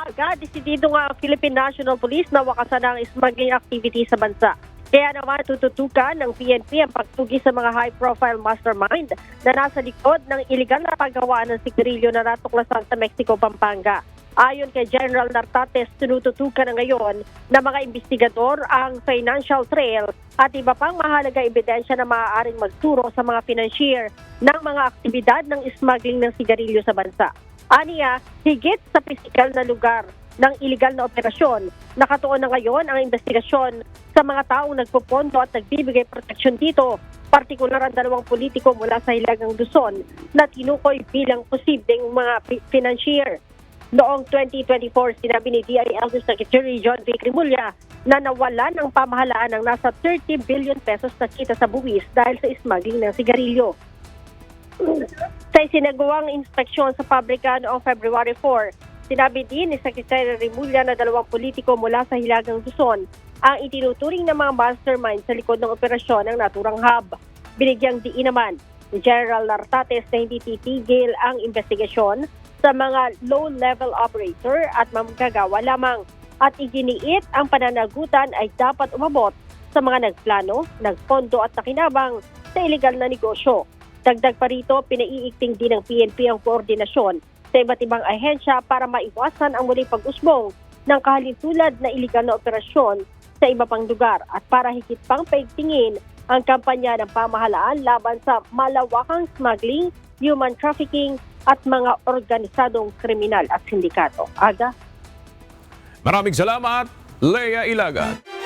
Aga, desidido nga ang Philippine National Police na wakasan ang smuggling activity sa bansa. Kaya naman tututukan ng PNP ang pagtugi sa mga high-profile mastermind na nasa likod ng iligal na paggawaan ng sigarilyo na natuklasan sa Mexico, Pampanga. Ayon kay General Nartates, tinututukan na ngayon ng mga investigador ang financial trail at iba pang mahalaga ebidensya na maaaring magturo sa mga financier ng mga aktibidad ng smuggling ng sigarilyo sa bansa. Aniya, higit sa pisikal na lugar ng iligal na operasyon, nakatuon na ngayon ang investigasyon sa mga taong nagpupondo at nagbibigay proteksyon dito, partikular ang dalawang politiko mula sa Hilagang Luzon na tinukoy bilang posibleng mga financier. Noong 2024, sinabi ni DILG Secretary John V. Cremulya na nawalan ng pamahalaan ng nasa 30 billion pesos na kita sa buwis dahil sa smuggling ng sigarilyo. Sa isinagawang inspeksyon sa pabrika noong February 4, sinabi din ni Secretary Cremulya na dalawang politiko mula sa Hilagang Luzon ang itinuturing ng mga mastermind sa likod ng operasyon ng naturang hub. Binigyang diin naman ni General Nartates na hindi titigil ang investigasyon sa mga low-level operator at manggagawa lamang at iginiit ang pananagutan ay dapat umabot sa mga nagplano, nagpondo at nakinabang sa iligal na negosyo. Dagdag pa rito, pinaiigting din ng PNP ang koordinasyon sa iba't ibang ahensya para maiwasan ang muling pag-usbong ng kahalintulad na iligal na operasyon sa iba pang lugar at para higit pang paigtingin ang kampanya ng pamahalaan laban sa malawakang smuggling, human trafficking at mga organisadong kriminal at sindikato. Aga? Maraming salamat, Lea Ilagat.